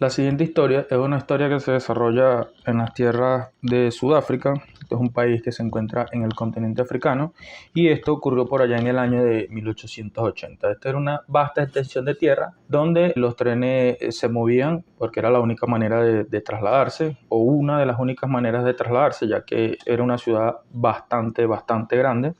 La siguiente historia es una historia que se desarrolla en las tierras de Sudáfrica. Este es un país que se encuentra en el continente africano y esto ocurrió por allá en el año de 1880. Esta era una vasta extensión de tierra donde los trenes se movían porque era la única manera de trasladarse, o una de las únicas maneras de trasladarse, ya que era una ciudad bastante grande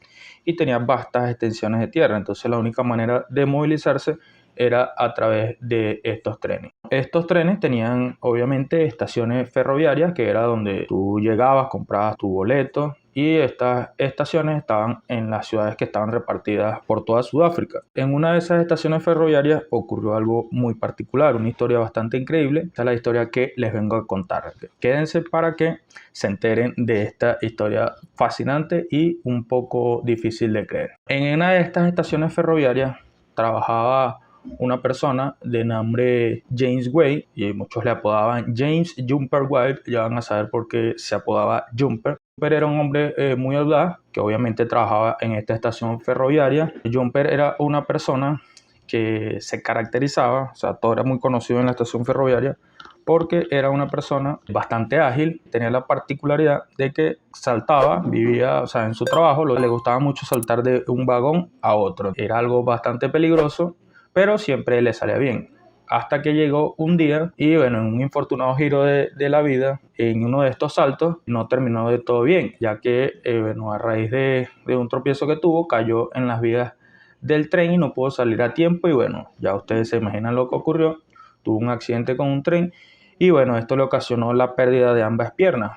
y tenía vastas extensiones de tierra. Entonces la única manera de movilizarse era a través de estos trenes. Estos trenes tenían obviamente estaciones ferroviarias, que era donde tú llegabas, comprabas tu boleto, y estas estaciones estaban en las ciudades que estaban repartidas por toda Sudáfrica. En una de esas estaciones ferroviarias ocurrió algo muy particular, una historia bastante increíble. Esta es la historia que les vengo a contar. Quédense para que se enteren de esta historia fascinante y un poco difícil de creer. En una de estas estaciones ferroviarias trabajaba una persona de nombre James White, y muchos le apodaban James Jumper White. Ya van a saber por qué se apodaba Jumper. Jumper era un hombre muy audaz, que obviamente trabajaba en esta estación ferroviaria. Jumper era una persona que se caracterizaba, o sea, todo era muy conocido en la estación ferroviaria, porque era una persona bastante ágil. Tenía la particularidad de que saltaba, vivía, o sea, en su trabajo le gustaba mucho saltar de un vagón a otro. Era algo bastante peligroso, pero siempre le salía bien. Hasta que llegó un día y bueno, en un infortunado giro de la vida, en uno de estos saltos no terminó de todo bien, ya que bueno, a raíz de un tropiezo que tuvo, cayó en las vías del tren y no pudo salir a tiempo. Y bueno, ya ustedes se imaginan lo que ocurrió. Tuvo un accidente con un tren y bueno, esto le ocasionó la pérdida de ambas piernas.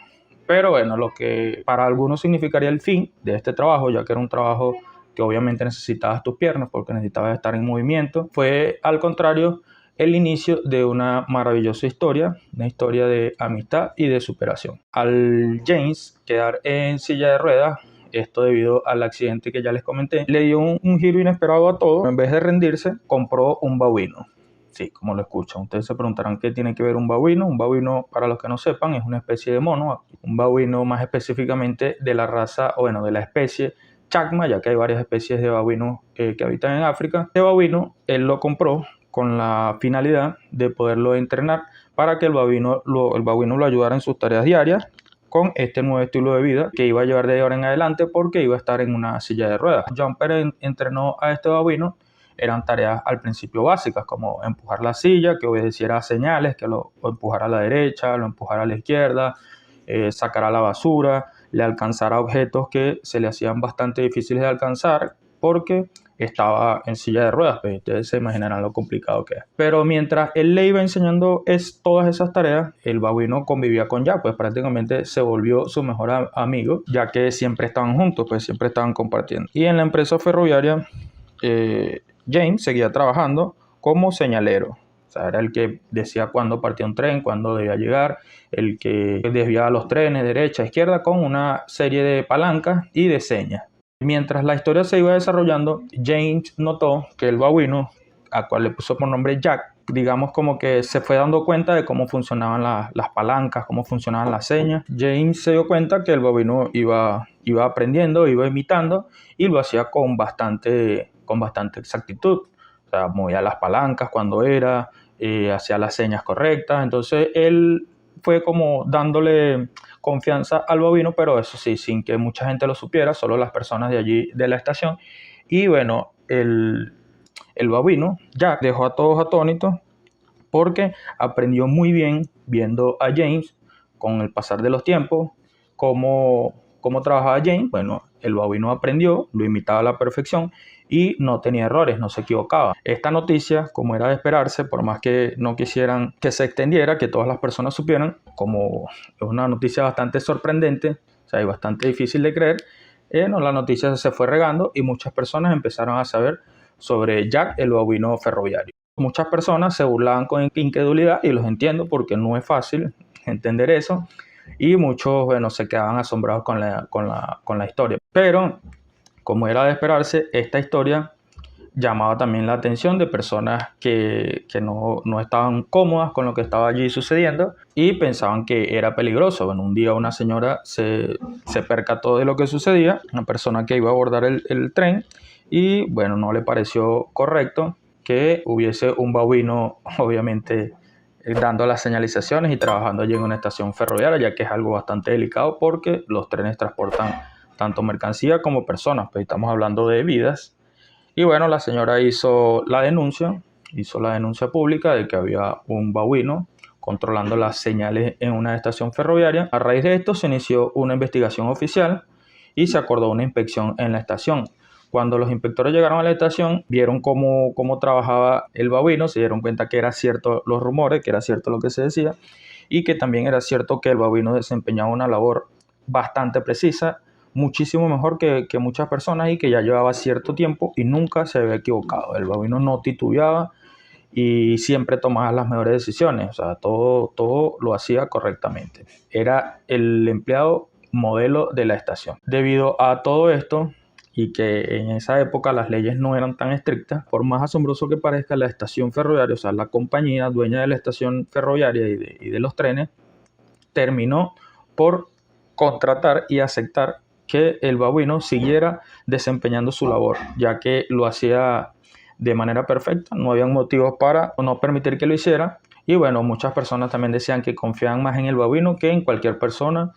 Pero bueno, lo que para algunos significaría el fin de este trabajo, ya que era un trabajo que obviamente necesitabas tus piernas porque necesitabas estar en movimiento, fue al contrario el inicio de una maravillosa historia, una historia de amistad y de superación. Al James quedar en silla de ruedas, esto debido al accidente que ya les comenté, le dio un giro inesperado a todo. En vez de rendirse, compró un babuino. Sí, como lo escuchan. Ustedes se preguntarán qué tiene que ver un babuino. Un babuino, para los que no sepan, es una especie de mono. Un babuino más específicamente de la raza, o bueno, de la especie chacma, ya que hay varias especies de babuinos que habitan en África. Este babuino, él lo compró con la finalidad de poderlo entrenar para que el babuino lo ayudara en sus tareas diarias con este nuevo estilo de vida que iba a llevar de ahora en adelante, porque iba a estar en una silla de ruedas. Jumper entrenó a este babuino. Eran tareas al principio básicas, como empujar la silla, que obedeciera a señales, que lo empujara a la derecha, lo empujara a la izquierda, sacara la basura, le alcanzara objetos que se le hacían bastante difíciles de alcanzar porque estaba en silla de ruedas. Pues ustedes se imaginarán lo complicado que es. Pero mientras él le iba enseñando todas esas tareas, el babuino convivía con Jack, pues prácticamente se volvió su mejor amigo, ya que siempre estaban juntos, pues siempre estaban compartiendo. Y en la empresa ferroviaria, James seguía trabajando como señalero. O sea, era el que decía cuándo partía un tren, cuándo debía llegar, el que desviaba los trenes derecha, izquierda, con una serie de palancas y de señas. Mientras la historia se iba desarrollando, James notó que el babuino, a cual le puso por nombre Jack, digamos como que se fue dando cuenta de cómo funcionaban las palancas, cómo funcionaban las señas. James se dio cuenta que el babuino iba aprendiendo, iba imitando, y lo hacía con bastante exactitud. O sea, movía las palancas cuando era, hacía las señas correctas. Entonces él fue como dándole confianza al babuino, pero eso sí, sin que mucha gente lo supiera, solo las personas de allí, de la estación. Y bueno, el babuino Jack dejó a todos atónitos porque aprendió muy bien viendo a James con el pasar de los tiempos, cómo trabajaba James. Bueno, el babuino aprendió, lo imitaba a la perfección y no tenía errores, no se equivocaba. Esta noticia, como era de esperarse, por más que no quisieran que se extendiera, que todas las personas supieran, como es una noticia bastante sorprendente, o sea, y bastante difícil de creer, no, la noticia se fue regando y muchas personas empezaron a saber sobre Jack, el babuino ferroviario. Muchas personas se burlaban con incredulidad, y los entiendo porque no es fácil entender eso, y muchos, bueno, se quedaban asombrados con la historia. Pero, como era de esperarse, esta historia llamaba también la atención de personas que no estaban cómodas con lo que estaba allí sucediendo y pensaban que era peligroso. Bueno, un día una señora se percató de lo que sucedía, una persona que iba a abordar el tren, y bueno, no le pareció correcto que hubiese un babuino, obviamente, dando las señalizaciones y trabajando allí en una estación ferroviaria, ya que es algo bastante delicado porque los trenes transportan tanto mercancía como personas, pues estamos hablando de vidas. Y bueno, la señora hizo la denuncia pública de que había un babuino controlando las señales en una estación ferroviaria. A raíz de esto se inició una investigación oficial y se acordó una inspección en la estación. Cuando los inspectores llegaron a la estación, vieron cómo trabajaba el babuino, se dieron cuenta que era cierto los rumores, que era cierto lo que se decía, y que también era cierto que el babuino desempeñaba una labor bastante precisa, muchísimo mejor que muchas personas, y que ya llevaba cierto tiempo y nunca se había equivocado. El babuino no titubeaba y siempre tomaba las mejores decisiones, o sea, todo lo hacía correctamente. Era el empleado modelo de la estación. Debido a todo esto, y que en esa época las leyes no eran tan estrictas, por más asombroso que parezca, la estación ferroviaria, o sea, la compañía dueña de la estación ferroviaria y de los trenes, terminó por contratar y aceptar que el babuino siguiera desempeñando su labor, ya que lo hacía de manera perfecta, no había motivos para no permitir que lo hiciera. Y bueno, muchas personas también decían que confiaban más en el babuino que en cualquier persona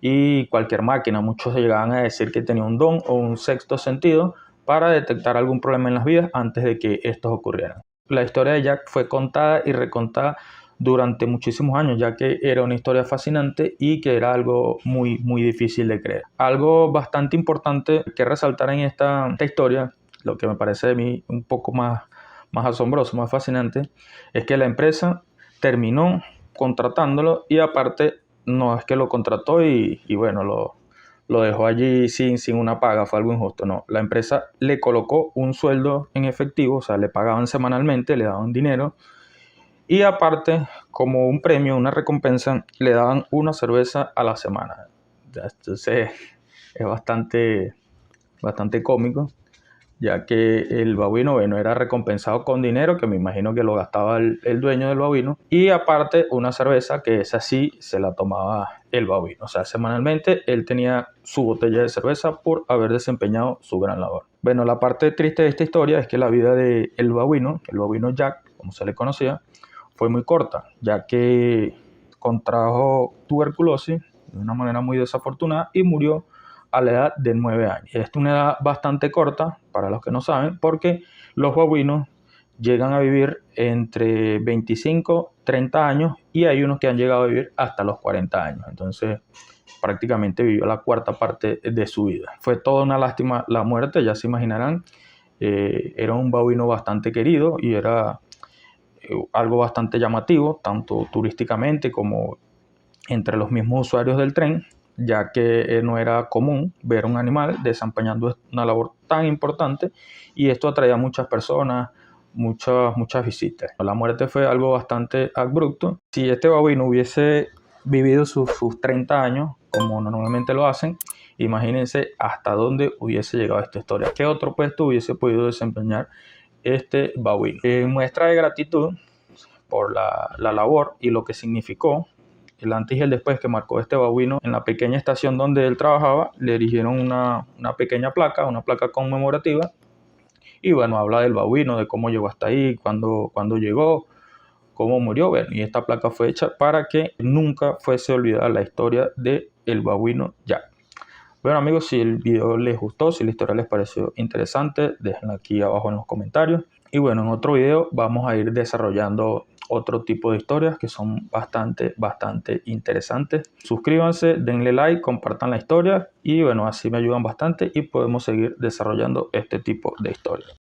y cualquier máquina. Muchos llegaban a decir que tenía un don o un sexto sentido para detectar algún problema en las vidas antes de que estos ocurrieran. La historia de Jack fue contada y recontada durante muchísimos años, ya que era una historia fascinante y que era algo muy, muy difícil de creer. Algo bastante importante que resaltar en esta historia, lo que me parece de mí un poco más asombroso, más fascinante, es que la empresa terminó contratándolo y aparte no es que lo contrató y bueno, lo dejó allí sin una paga, fue algo injusto, no. La empresa le colocó un sueldo en efectivo, o sea, le pagaban semanalmente, le daban dinero y aparte, como un premio, una recompensa, le daban una cerveza a la semana. Entonces es bastante cómico, ya que el babuino, bueno, era recompensado con dinero, que me imagino que lo gastaba el dueño del babuino, y aparte una cerveza, que esa sí se la tomaba el babuino. O sea, semanalmente él tenía su botella de cerveza por haber desempeñado su gran labor. Bueno, la parte triste de esta historia es que la vida del babuino, el babuino Jack, como se le conocía, fue muy corta, ya que contrajo tuberculosis de una manera muy desafortunada y murió a la edad de 9 años. Esta es una edad bastante corta, para los que no saben, porque los babuinos llegan a vivir entre 25, 30 años y hay unos que han llegado a vivir hasta los 40 años. Entonces, prácticamente vivió la cuarta parte de su vida. Fue toda una lástima la muerte, ya se imaginarán. Era un babuino bastante querido y era algo bastante llamativo, tanto turísticamente como entre los mismos usuarios del tren, ya que no era común ver un animal desempeñando una labor tan importante y esto atraía a muchas personas, muchas visitas. La muerte fue algo bastante abrupto. Si este babuino hubiese vivido sus 30 años, como normalmente lo hacen, imagínense hasta dónde hubiese llegado esta historia. ¿Qué otro puesto hubiese podido desempeñar este babuino? En muestra de gratitud por la labor y lo que significó, el antes y el después que marcó este babuino, en la pequeña estación donde él trabajaba, le erigieron una pequeña placa, una placa conmemorativa, y bueno, habla del babuino, de cómo llegó hasta ahí, cuándo llegó, cómo murió, bueno, y esta placa fue hecha para que nunca fuese olvidada la historia de el babuino Jack. Bueno amigos, si el video les gustó, si la historia les pareció interesante, déjenla aquí abajo en los comentarios. Y bueno, en otro video vamos a ir desarrollando otro tipo de historias que son bastante interesantes. Suscríbanse, denle like, compartan la historia y bueno, así me ayudan bastante y podemos seguir desarrollando este tipo de historias.